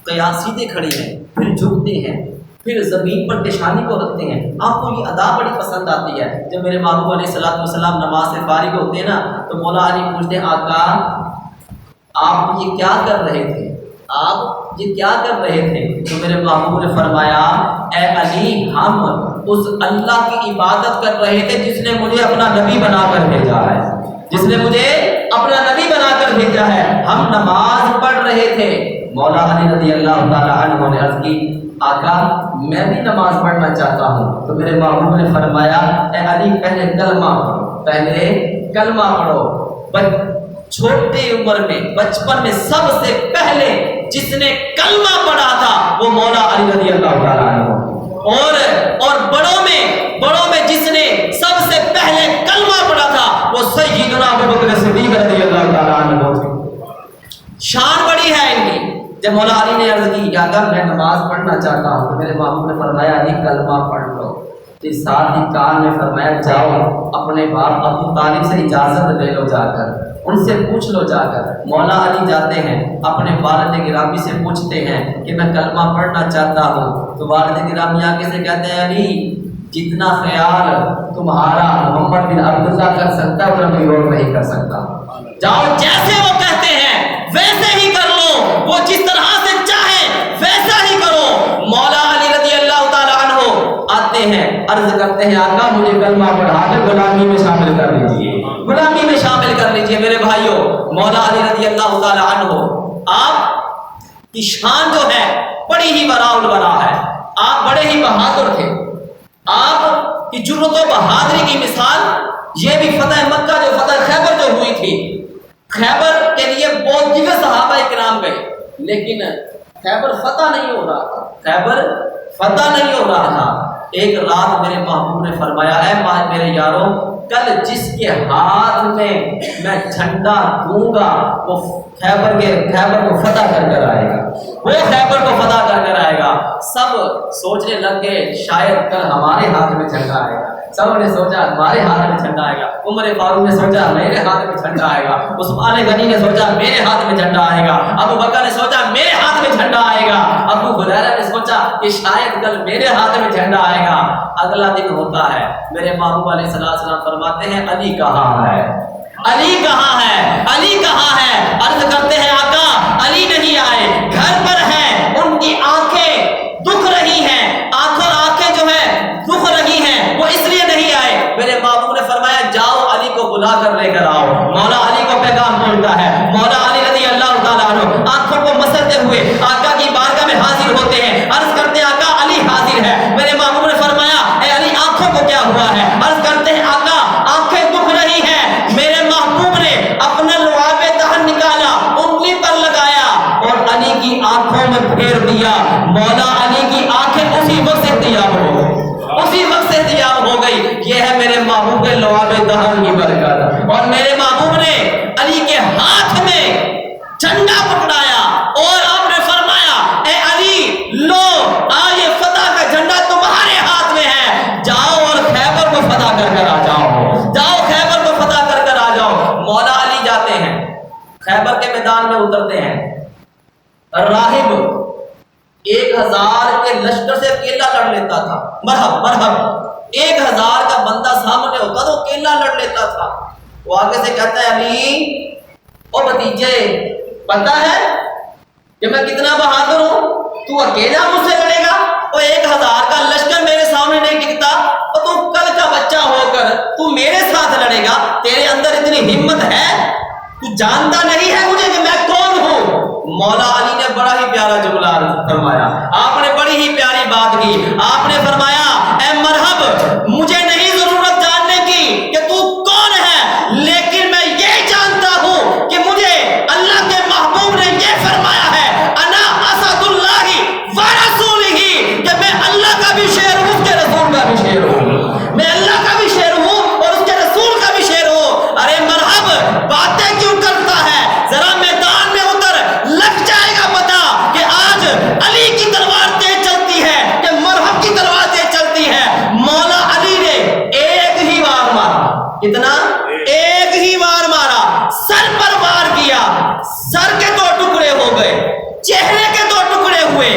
Speaker 1: قیام سیدھے کھڑی ہیں، پھر جھکتے ہیں، پھر زمین پر پیشانی کو رکھتے ہیں۔ آپ کو یہ ادا بڑی پسند آتی ہے۔ جب میرے محبوب علیہ الصلوۃ والسلام نماز سے فارغ ہوتے ہیں نا تو مولا علی پوچھتے ہیں، آقا آپ یہ کیا کر رہے تھے؟ آپ یہ کیا کر رہے تھے؟ تو میرے محبوب نے فرمایا، اے علی ہم اس اللہ کی عبادت کر رہے تھے جس نے مجھے اپنا نبی بنا کر بھیجا ہے، جس نے مجھے اپنا نبی بنا کر بھیجا ہے، ہم نماز پڑھ رہے تھے۔ مولا علی رضی اللہ تعالی عنہ نے عرض کی، آقا میں بھی نماز پڑھنا چاہتا ہوں۔ تو میرے محبوب نے فرمایا، اے علی پہلے کلمہ پڑھو۔ چھوٹی عمر میں، بچپن میں سب سے پہلے جس نے کلمہ پڑھا تھا وہ مولا علی رضی اللہ تعالی عنہ، اور بڑوں میں جس نے سب سے پہلے کلمہ پڑھا تھا وہ سیدنا ابوبکر صدیق رضی اللہ تعالی عنہ۔ شان بڑی ہے ان کی۔ جب مولا علی نے عرض کی کہ اگر میں نماز پڑھنا چاہتا ہوں تو میرے محبوب نے فرمایا علی کلمہ پڑھ لو۔ اس ساتھ ہی کان میں فرمایا جاؤ اپنے باپ ابو طالب سے اجازت لے لو، جا کر ان سے پوچھ لو جا کر۔ مولا علی جاتے ہیں اپنے والد گرامی سے پوچھتے ہیں کہ میں کلمہ پڑھنا چاہتا ہوں، تو والد گرامی آگے سے کہتے ہیں علی جتنا خیال تمہارا محمد بن عبداللہ کر سکتا ہے وہ کوئی اور نہیں کر سکتا، جاؤ جیسے وہ کہتے ہیں ویسے ہی کر لو، وہ جس طرح سے چاہے ویسا ہی کرو۔ مولا علی رضی اللہ تعالیٰ عنہ آتے ہیں، عرض کرتے ہیں آقا مجھے کلمہ پڑھا کر غلامی میں شامل کر لیجیے، غلامی میں شامل کر لیجیے۔ میرے بھائیوں، مولا علی رضی اللہ تعالیٰ عنہ آپ کی شان جو ہے بڑی ہی براء البراء ہے، آپ بڑے ہی بہادر تھے۔ آپ کی جرأت و بہادری کی مثال یہ بھی فتح مکہ جو فتح خیبر جو ہوئی تھی، خیبر کے لیے بہت دیگر صحابہ کرام گئے، لیکن خیبر فتح نہیں ہو رہا تھا، خیبر فتح نہیں ہو رہا تھا۔ ایک رات میرے محبوب نے فرمایا اے میرے یاروں، کل جس کے ہاتھ میں میں جھنڈا دوں گا وہ خیبر کو فتح کر کر آئے گا، وہ خیبر کو فتح کر کر آئے گا۔ سب سوچنے لگ گئے شاید کل ہمارے ہاتھ میں جھنڈا آئے گا، سب نے سوچا ہمارے ہاتھ میں جھنڈا آئے گا، عمر فاروق نے سوچا میرے ہاتھ میں جھنڈا آئے گا، عثمان غنی نے سوچا میرے ہاتھ میں جھنڈا آئے گا، ابو بکر نے سوچا میرے ہاتھ میں جھنڈا آئے گا، ابو ہریرہ نے سوچا کہ شاید کل میرے ہاتھ میں جھنڈا آئے گا۔ اگلا دن ہوتا ہے، میرے محبوب علیہ السلام فرماتے ہیں علی کہاں ہے، علی کہاں ہے، علی کہاں ہے؟ عرض کرتے ہیں آقا علی نہیں آئے، گھر پر ہیں، ان کی آنکھیں دکھ رہی ہیں، آنکھیں جو ہے دکھ رہی ہیں، وہ اس لیے نہیں آئے۔ میرے محبوب نے فرمایا جاؤ علی کو بلا کر لے کر آؤ۔ مولا علی کو پیغام پہنچتا ہے، مولا علی رضی اللہ تعالیٰ عنہ آنکھوں کو مسلتے ہوئے آقا کی بارگاہ میں حاضر ہوتے ہیں، عرض کرتے ہیں آقا علی حاضر ہے۔ میرے محبوب نے فرمایا اے علی آنکھوں کو کیا ہوا ہے؟ عرض کرتے ہیں آقا آنکھیں دکھ رہی ہیں۔ میرے محبوب نے اپنا لعاب دہن نکالا، انگلی پر لگایا اور علی کی آنکھوں میں پھیر دیا۔ مولا علی کی آنکھیں اسی وقت سے تیاب ہو گئی، اسی وقت سے تیاب ہو گئی۔ یہ ہے میرے محبوب کے لعاب دہن کی برکت۔ اور میرے محبوب نے علی کے ہاتھ میں جھنڈا پکڑایا اور آپ نے فرمایا اے علی لو آج یہ فتح کا جھنڈا تمہارے ہاتھ میں ہے، جاؤ اور خیبر کو فتح کر کر آ جاؤ، جاؤ خیبر کو فتح کر کر آ جاؤ۔ مولا علی جاتے ہیں، خیبر کے میدان میں اترتے ہیں، راہب 1000 کے لشکر سے اکیلا لڑ لیتا تھا، مرحب 1000 کا بندہ سامنے ہوتا تو اکیلا لڑ لیتا تھا۔ وہ آگے سے کہتا ہے علی او بھتیجے پتہ ہے کہ میں کتنا بہادر ہوں، تو اکیلا مجھ سے لڑے گا؟ وہ 1000 کا لشکر میرے سامنے نہیں ٹکتا، اور تو کل کا بچہ ہو کر تو میرے ساتھ لڑے گا؟ تیرے اندر اتنی ہمت ہے؟ تو جانتا نہیں ہے مجھے کہ میں کون ہوں؟ مولا علی نے بڑا ہی پیارا جملہ فرمایا، آپ نے بڑی ہی پیاری بات کی، آپ نے فرمایا اے مرحب مجھے نہیں ضرورت جاننے کی کہ تو کون ہے، لیکن میں یہ جانتا ہوں کہ مجھے اللہ کے محبوب نے یہ فرمایا ہے انا اسد اللہ و رسولہ، کہ میں اللہ کا بھی شیر ہوں اس کے رسول کا بھی شیر ہوں، میں اللہ کا بھی شیر ہوں اور اس کے رسول کا بھی شیر ہوں۔ ارے مرحب باتیں کیوں کرتا ہے؟ ذرا میدان میں اتر، لگ جائے گا پتا کہ آج علی کی تلوار تیز چلتی ہے کہ مرحب کی تلوار تیز چلتی ہے۔ مولا علی نے ایک ہی وار مارا، کتنا؟ ایک ہی وار مارا، سر پر وار کیا، سر کے 2 ٹکڑے ہو گئے، چہرے کے 2 ٹکڑے ہوئے،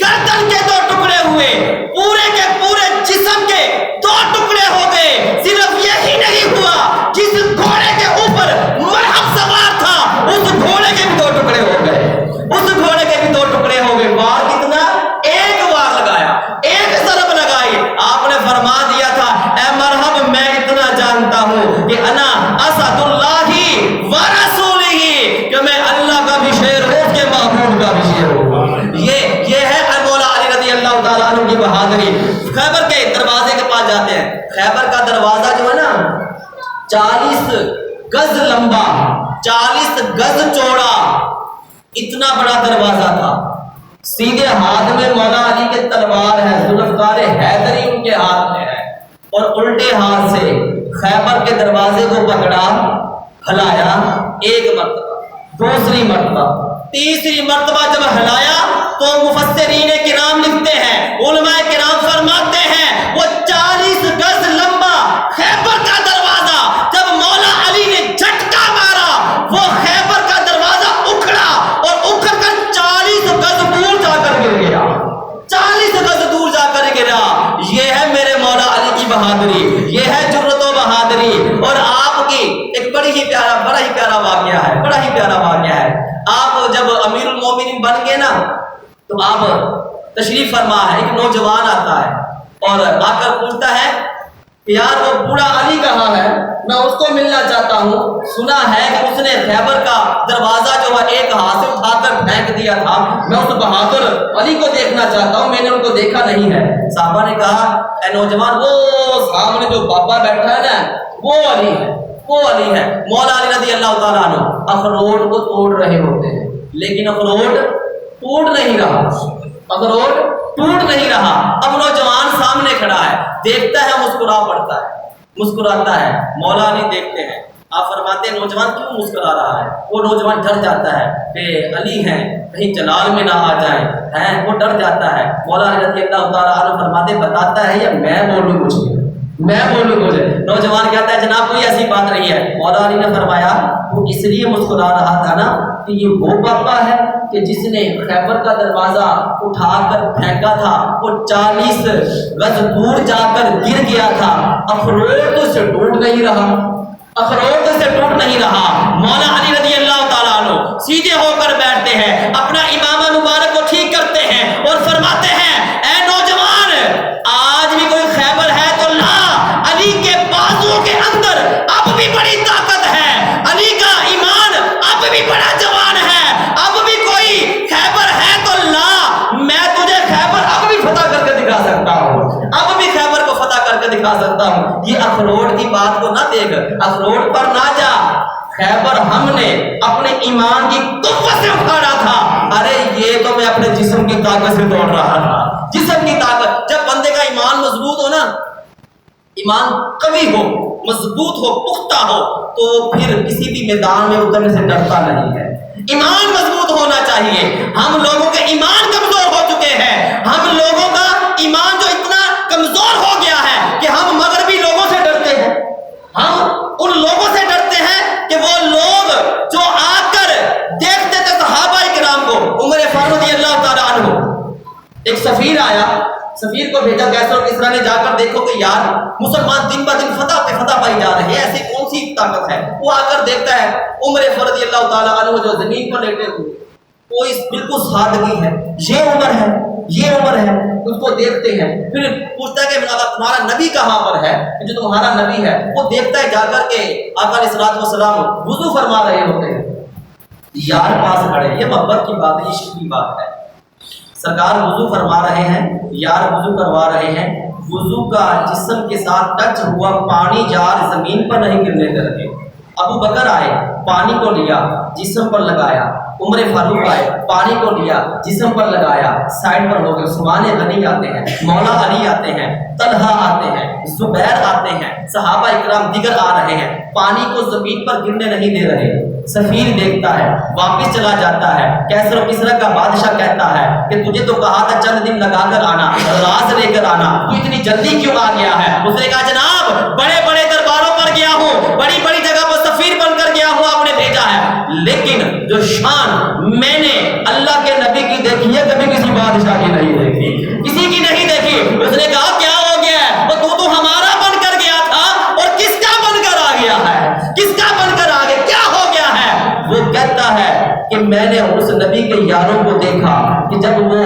Speaker 1: گردن کے 2 ٹکڑے ہوئے، پورے کے پورے جسم کے 2 ٹکڑے ہو گئے۔ صرف یہی نہیں ہوا، جس گھوڑے کے اوپر مرحب سوار تھا اس گھوڑے کے بھی 2 ٹکڑے ہو گئے، اس گھوڑے کے بھی 2 ٹکڑے ہو گئے۔ وار کتنا؟ ایک وار لگایا، ایک ضرب لگائی۔ آپ نے فرما دیا تھا اے مرحب میں اتنا جانتا ہوں کہ انا اسد اللہ و رسولہ، کہ میں اللہ کا بھی شیر ہوں اس کے محبوب کا بھی شیر ہوں۔ یہ ہے مولا علی رضی اللہ تعالیٰ عنہ کی بہادری۔ خیبر کے دروازے کے پاس جاتے ہیں، خیبر کا دروازہ جو ہے نا 40 گز لمبا 40 گز چوڑا اتنا بڑا دروازہ تھا۔ سیدھے ہاتھ میں مولا علی کے تلوار ہے، ذوالفقار حیدری ان کے ہاتھ میں ہے، اور الٹے ہاتھ سے خیبر کے دروازے کو پکڑا، ہلایا، ایک مرتبہ، دوسری مرتبہ،
Speaker 2: تیسری مرتبہ جب ہلایا تو مفسرین کرام لکھتے ہیں، علماء کرام فرماتے ہیں، وہ 40 گز لمبا خیبر کا دروازہ جب مولا علی نے جھٹکا مارا، وہ خیبر کا دروازہ اکھڑا اور اکھڑ کر 40 گز دور جا کر گر گیا، 40 گز دور جا کر گرا۔ یہ ہے میرے مولا علی کی بہادری، یہ ہے جرأت و بہادری۔ اور آپ کی ایک بڑا ہی پیارا واقعہ ہے، بڑا ہی پیارا واقعہ ہے۔ آپ جب امیر المومنین بن گئے نا تو آپ تشریف فرما ہے، ایک نوجوان آتا ہے اور آ کر پوچھتا ہے کہ یار وہ بوڑھا علی کہاں ہے، میں اس کو ملنا چاہتا ہوں، سنا ہے کہ اس نے خیبر کا دروازہ جو ہے ایک ہاتھ سے اٹھا کر پھینک دیا تھا، میں اس بہادر علی کو دیکھنا چاہتا ہوں، میں نے ان کو دیکھا نہیں ہے۔ صحابہ نے کہا اے نوجوان، وہ سامنے جو بابا بیٹھا ہے نا وہ علی ہے، وہ علی ہے۔ مولا علی رضی اللہ تعالیٰ عنہ اخروٹ کو توڑ رہے ہوتے ہیں، لیکن اخروٹ ٹوٹ نہیں رہا، اخروٹ ٹوٹ نہیں رہا۔ اب نوجوان سامنے کھڑا ہے، دیکھتا ہے، مسکرا پڑتا ہے، مسکراتا ہے۔ مولا علی دیکھتے ہیں، آپ فرماتے ہیں نوجوان کیوں مسکرا رہا ہے؟ وہ نوجوان ڈر جاتا ہے کہ علی ہیں، کہیں جلال میں نہ آ جائیں، ہیں وہ ڈر جاتا ہے۔ مولا علی رضی اللہ تعالیٰ عنہ فرماتے بتاتا ہے یا میں بولوں کچھ، میں بولوں کچھ؟ نوجوان کہتا ہے جناب کوئی ایسی بات نہیں ہے۔ مولا علی نے فرمایا وہ اس لیے مسکرا رہا تھا نا کہ یہ وہ پاپا ہے کہ جس نے خیبر کا دروازہ اٹھا کر پھینکا تھا، وہ 40 گز دور جا کر گر گیا تھا، اخروٹ تو سے ٹوٹ نہیں رہا، اخروٹ سے ٹوٹ نہیں رہا۔ مولا علی رضی اللہ تعالیٰ عنہ سیدھے ہو کر بیٹھتے ہیں، اپنا امامہ مبارک کو ٹھیک کرتے ہیں اور فرماتے ہیں اے نوجوان، آج بھی کوئی خیبر ہے تو لا، علی کے بازو کے اندر اب بھی بڑی طاقت ہے، علی کا ایمان اب بھی بڑا جوان ہے، اب بھی کوئی خیبر ہے تو لا، میں تجھے خیبر اب بھی فتح کر کے دکھا سکتا ہوں، اب بھی خیبر کو فتح کر کے دکھا سکتا ہوں۔ یہ اخروٹ کی بات کو نہ دیکھ، اخروٹ پر نہ جا، خیبر ہم نے اپنے ایمان کی قوت سے اٹھانا تھا۔ ارے یہ تو میں اپنے جسم کی طاقت سے دوڑ رہا تھا، جسم کی طاقت۔ جب بندے کا ایمان مضبوط ہو نا، ایمان قوی ہو، مضبوط ہو، پختہ ہو، تو پھر کسی بھی میدان میں اترنے سے ڈرتا نہیں ہے۔ ایمان مضبوط ہونا چاہیے۔ ہم لوگوں کے ایمان کمزور ہو چکے ہیں، ہم لوگوں کا ایمان جو اتنا کمزور ہو گیا ہے کہ ہم مغربی لوگوں سے ڈرتے ہیں، ہم ان لوگوں سے ڈرتے ہیں کہ وہ لوگ جو آ کر دیکھتے تھے صحابہ کرام کو، عمر فاروق رضی اللہ تعالیٰ عنہ، ایک سفیر آیا، سفیر کو بھیجا کیسر و کسریٰ نے، جا کر دیکھو کہ یار مسلمان دن بہ دن فتح پہ فتح پائی جا رہے ہیں، ایسی کون سی طاقت ہے؟ وہ آ کر دیکھتا ہے عمر فاروق رضی اللہ تعالیٰ عنہ جو زمین پر لیٹے ہوئے، وہ اس بالکل سادگی ہے، یہ عمر ہے، یہ عمر ہے۔ اس کو دیکھتے ہیں، پھر پوچھتا ہے کہ تمہارا نبی کہاں پر ہے، جو تمہارا نبی ہے؟ وہ دیکھتا ہے جا کر کے آقا علیہ الصلوۃ والسلام وضو فرما رہے ہوتے ہیں، یار پاس کھڑے، یہ محبت کی بات ہے، عشق کی بات ہے۔ سرکار وضو فرما رہے ہیں، یار وضو کروا رہے ہیں، وضو کا جسم کے ساتھ ٹچ ہوا پانی یار زمین پر نہیں گرنے دے رہے۔ ابو بکر آئے، پانی کو لیا، جسم پر لگایا، عمر فاروق آئے، پانی کو لیا، جسم پر لگایا، سائڈ پر ہو گئے۔ عثمان غنی آتے ہیں، مولا علی آتے ہیں، طلحہ آتے ہیں، زبیر آتے ہیں، صحابہ اکرام دیگر آ رہے ہیں، پانی کو زمین پر گرنے نہیں دے رہے۔ سفیر دیکھتا ہے، واپس چلا جاتا ہے۔ کیسر و کسریٰ کا بادشاہ کہتا ہے کہ تجھے تو کہا تھا چند دن لگا کر آنا، راز لے کر آنا، تو اتنی جلدی کیوں آ گیا ہے؟ اس نے کہا جناب بڑے بڑے درباروں پر گیا ہوں، بڑی بڑی جگہ پر سفیر بن کر گیا ہوں، آپ نے بھیجا ہے، لیکن جو شان میں نے اللہ کے نبی کی دیکھی ہے کبھی کسی بادشاہ کی نہیں دیکھی، کسی کی نہیں دیکھی۔ اس نے کہا کیا ہو گیا ہے؟ تو ہمارا بن کر گیا تھا اور کس کا بن کر آ گیا ہے؟ کس کا بن کر آ گیا؟ کیا ہو گیا ہے؟ وہ کہتا ہے کہ میں نے اس نبی کے یاروں کو دیکھا کہ جب وہ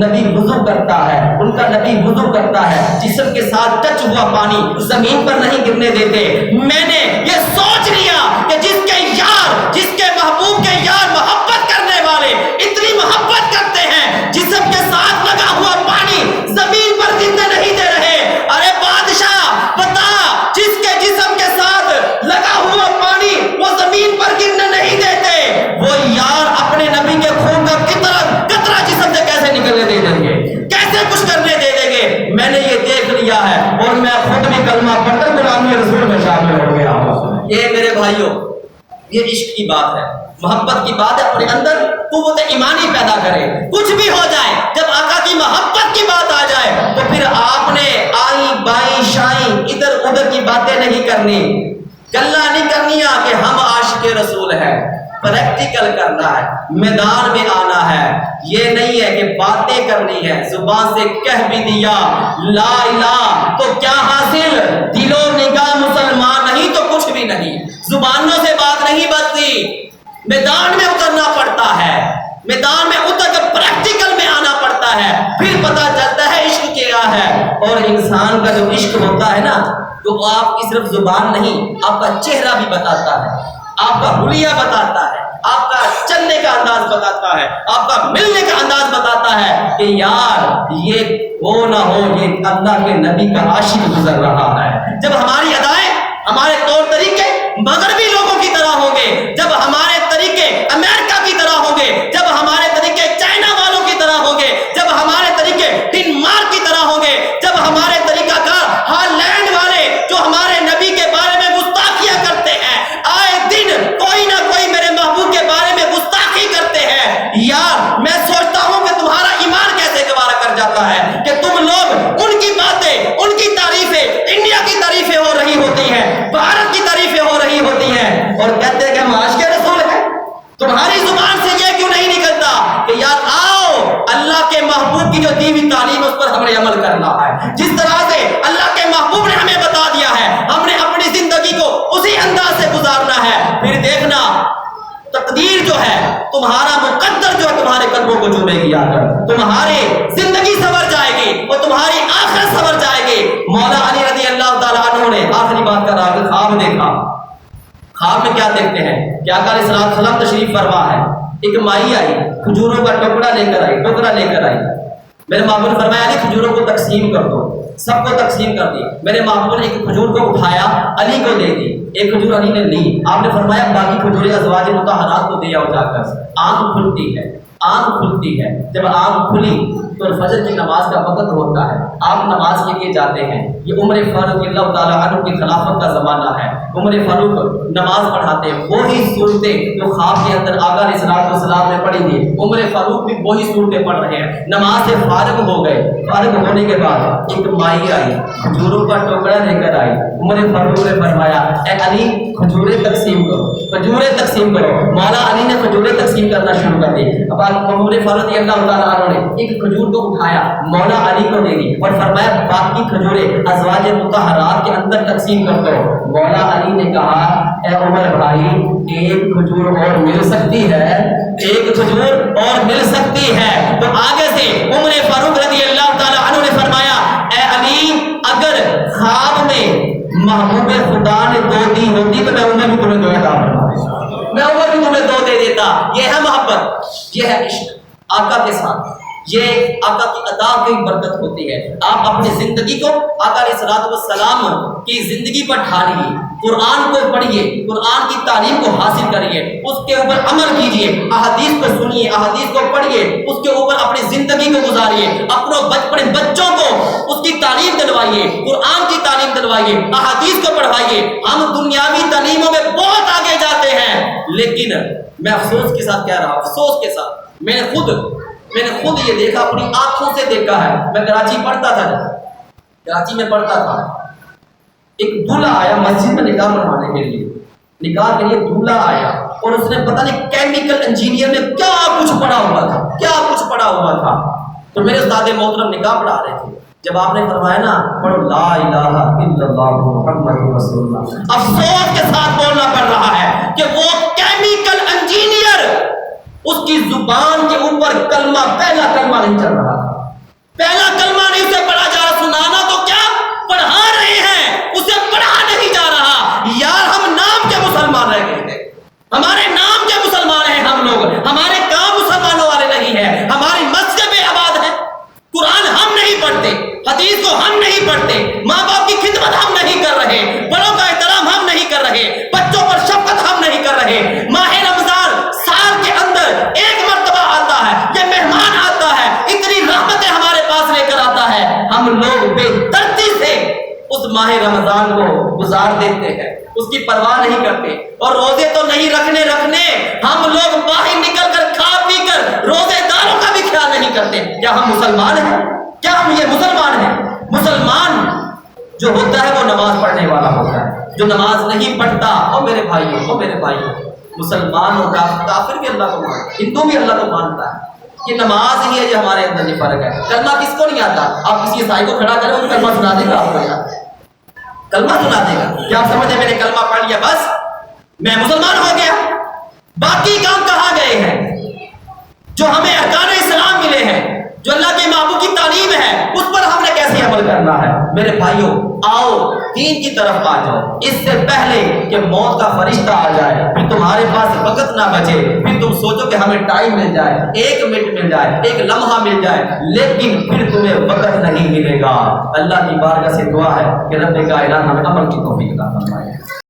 Speaker 2: نبی وضو کرتا ہے، ان کا نبی وضو کرتا ہے، جسم کے ساتھ ٹچ ہوا پانی زمین پر نہیں گرنے دیتے۔ میں نے یہ سوچ لیا کہ جس کے یار، جس کے محبوب کے یار محبت کرنے والے اتنی محبت کرتے ہیں، جسم کے ساتھ لگا ہوا پانی زمین پر گرنے نہیں دے رہے۔ ارے بادشاہ بتا، جس کے جسم کے ساتھ لگا ہوا پانی وہ زمین پر گرنے نہیں دیتے، وہ یار اپنے نبی کے خون کا قطرہ جسم سے کیسے نکلنے دے دیں گے، کیسے کچھ کرنے دے دیں گے؟ میں نے یہ دیکھ لیا ہے اور میں خود بھی کلمہ پڑھ کر غلامی رسول میں شامل ہو گیا ہوں۔ یہ میرے بھائیوں، یہ عشق کی بات ہے، محبت کی بات ہے، اپنے اندر قوت ایمانی پیدا کرے. کچھ بھی ہو جائے، جب آقا کی محبت کی بات آ جائے تو پھر آپ نے آئیں بائیں شائیں ادھر ادھر کی باتیں نہیں کرنی، گلا نہیں کرنی کہ ہم عاشق رسول ہیں. پریکٹیکل کرنا ہے، میدان میں آنا ہے. یہ نہیں ہے کہ باتیں کرنی ہے، زبان سے کہہ بھی دیا لا الہ تو کیا حاصل، دل و نگاہ مسلمان نہیں تو کچھ بھی نہیں. زبانوں سے بات نہیں بنتی، میدان میں اترنا پڑتا ہے، میدان میں اتر کر پریکٹیکل میں آنا پڑتا ہے، پھر پتا چلتا ہے عشق کیا ہے. اور انسان کا جو عشق ہوتا ہے نا، تو آپ کی صرف زبان نہیں، آپ کا چہرہ بھی بتاتا ہے، آپ کا حلیہ بتاتا ہے، آپ کا چلنے کا انداز بتاتا ہے، آپ کا ملنے کا انداز بتاتا ہے کہ یار یہ ہو نہ ہو یہ اللہ کے نبی کا عاشق گزر رہا ہے. جب ہماری ادائیں، ہمارے طور طریقے مغربی لوگوں کی طرح ہوں گے، جب ہمارے طریقے امریکہ کی طرح ہوں گے، جب ہمارے طریقے چائنا والوں کی طرح ہوں گے، جب ہمارے طریقے ڈنمارک کی طرح ہوں گے، جب ہمارے طریقہ کار ہالینڈ والے جو ہمارے نبی کے بارے میں گستاخیاں کرتے ہیں، آئے دن کوئی نہ کوئی میرے محبوب کے بارے میں گستاخی کرتے ہیں، یار میں سوچتا ہوں کہ تمہارا ایمان کیسے گوارا کر جاتا ہے کہ تم لوگ ان کی باتیں، ان کی تعریفیں، انڈیا کی تعریفیں ہو رہی ہوتی ہیں، بھارت کی تعریفیں ہو رہی ہوتی ہیں، اور کہتے ہیں کہ ہم عاشق رسول ہیں. تمہاری زبان سے یہ کیوں نہیں نکلتا کہ یار آؤ اللہ کے محبوب کی جو دی ہوئی تعلیم اس پر ہم نے عمل کرنا ہے، جس طرح سے اللہ کے محبوب نے ہمیں بتا دیا ہے ہم نے اپنی زندگی کو اسی انداز سے گزارنا ہے. پھر دیکھنا تقدیر جو ہے، تمہارا مقدر جو ہے تمہارے قدموں کو چومے گی، آ کر تمہاری زندگی سنور جائے گی اور تمہاری آخرت سنور جائے گی. مولا علی رضی اللہ تعالیٰ عنہ نے آخری بات کر رہا کہ خواب دیکھا. خواب میں کیا دیکھتے ہیں کہ آقا علیہ السلام تشریف فرما ہے، ایک مائی آئی، کھجوروں کا ٹکڑا لے کر آئی. میرے محبوب نے فرمایا علی کھجوروں کو تقسیم کر دو، سب کو تقسیم کر دی. میرے محبوب نے ایک کھجور کو اٹھایا، علی کو دے دی، ایک کھجور علی نے لی. آپ نے فرمایا باقی کھجوریں ازواج مطہرات کو دیا جا کر. آنکھ کھلتی ہے، آنکھ کھلتی ہے. جب آنکھ کھلی تو فجر کی نماز کا وقت ہوتا ہے، آپ نماز کے لیے جاتے ہیں. یہ عمر فاروق اللہ تعالیٰ عنہ کی خلافت کا زمانہ ہے. عمر فاروق نماز پڑھاتے ہیں، وہی صورتیں جو خواب کے اندر آقا علیہ السلام نے پڑھی تھی، عمر فاروق بھی وہی صورتیں پڑھ رہے ہیں. نماز سے فارغ ہو گئے. فارغ ہونے کے بعد ایک مائی آئی، کھجوروں کا ٹکڑا لے کر آئی. عمر فاروق نے فرمایا اے علی کھجوریں تقسیم کرو، کھجوریں تقسیم کرو. مولا علی نے کھجوریں تقسیم کرنا شروع کر دی. اب عمر فاروق رضی اللہ تعالیٰ عنہ نے ایک کھجور کو اٹھایا، مولا علی کو دے دی اور فرمایا باقی کھجوریں ازواج مطہرات کے اندر تقسیم کر دو. مولا علی نے کہا اے عمر بھائی ایک کھجور اور مل سکتی ہے، ایک کھجور اور مل سکتی ہے. تو آگے سے عمر فاروق رضی اللہ تعالیٰ عنہ نے فرمایا اے علی اگر خواب میں محبوب خدا نے دو دی ہوتی تو میں انہیں بھی تمہیں دو عطا فرماتا، میں عمر بھی تمہیں دو دے دیتا. یہ ہے محبت، یہ ہے عشق آقا کے ساتھ. یہ آقا کی ادا کی برکت ہوتی ہے. آپ اپنی زندگی کو آقا علیہ السلام کی زندگی پر ڈھالیے، قرآن کو پڑھیے، قرآن کی تعلیم کو حاصل کریے، اس کے اوپر عمل کیجیے، احادیث کو سنیے، احادیث کو پڑھیے، اس کے اوپر اپنی زندگی کو گزاریے، اپنے بچوں کو اس کی تعلیم دلوائیے، قرآن کی تعلیم دلوائیے، احادیث کو پڑھوائیے. ہم دنیاوی تعلیموں میں بہت آگے جاتے ہیں، لیکن میں افسوس کے ساتھ کہہ رہا ہوں، افسوس کے ساتھ میں نے خود یہ دیکھا، اپنی آنکھوں سے دیکھا ہے. میں کراچی پڑھتا تھا، کراچی میں پڑھتا تھا، ایک دولہا آیا مسجد میں نکاح پڑھوانے کے لیے دولہا آیا اور اس نے پتہ نہیں کیمیکل انجینئر میں کیا کچھ پڑھا ہوا تھا. تو میرے استاد محترم نکاح پڑھا رہے تھے. جب آپ نے فرمایا نا پڑھو لا الہ الا اللہ محمد رسول اللہ، افسوس کے ساتھ بولنا پڑ رہا ہے کہ وہ کیمیکل انجینئر اس کی زبان کے اوپر پہلا کلمہ نہیں چل رہا تھا، پہلا کلمہ نہیں اسے پڑھا جا رہا. سنانا تو کیا پڑھا رہے ہیں، اسے پڑھا نہیں جا رہا. یار ہم نام کے مسلمان رہ گئے تھے، ہمارے نام کے مسلمان ہیں ہم لوگ، ہمارے کام مسلمانوں والے نہیں ہیں، ہماری مسجدیں آباد ہیں، قرآن ہم نہیں پڑھتے، حدیث کو ہم نہیں پڑھتے، ماں باپ کی خدمت ہم نہیں کر رہے، بڑوں کا احترام ہم نہیں کر رہے، بچوں پر شفقت ہم نہیں کر رہے. ماہ رمضان سال کے اندر ایک مرتبہ آتا ہے، یہ مہمان آتا ہے، اتنی رحمتیں ہمارے پاس لے کر آتا ہے، ہم لوگ بے دردی سے اس ماہ رمضان کو گزار دیتے ہیں، اس کی پرواہ نہیں کرتے. اور روزے تو نہیں رکھنے ہم لوگ باہر نکل کر کھا پی کر روزے داروں کا بھی خیال نہیں کرتے. کیا ہم مسلمان ہیں؟ کیا ہم یہ مسلمان ہیں؟ مسلمان جو ہوتا ہے وہ نماز پڑھنے والا ہوتا ہے. جو نماز نہیں پڑھتا، او میرے بھائیوں، مسلمان اور کافر بھی اللہ کو مانتا ہے، ہندو بھی اللہ کو مانتا ہے. یہ نماز ہی ہے جو ہمارے اندر یہ فرق ہے. کلمہ کس کو نہیں آتا؟ آپ کسی عیسائی کو کھڑا کریں، وہ کلمہ سنا دے گا آپ کو. یار کلمہ سنا دے گا. کیا آپ سمجھے میں نے کلمہ پڑھ لیا بس میں مسلمان ہو گیا؟ باقی کام کہاں گئے ہیں جو ہمیں ارکان اسلام ملے ہیں، جو اللہ کے محبوب کی تعلیم ہے، اس پر ہم نے کیسے عمل کرنا ہے؟ میرے بھائیوں آؤ دین کی طرف آ جاؤ، اس سے پہلے کہ موت کا فرشتہ آ جائے، پھر تمہارے پاس وقت نہ بچے، پھر تم سوچو کہ ہمیں ٹائم مل جائے، 1 منٹ مل جائے، 1 لمحہ مل جائے، لیکن پھر تمہیں وقت نہیں ملے گا. اللہ کی بارگاہ سے دعا ہے کہ رب کائنات ہمیں عمل کی توفیق عطا فرمائے.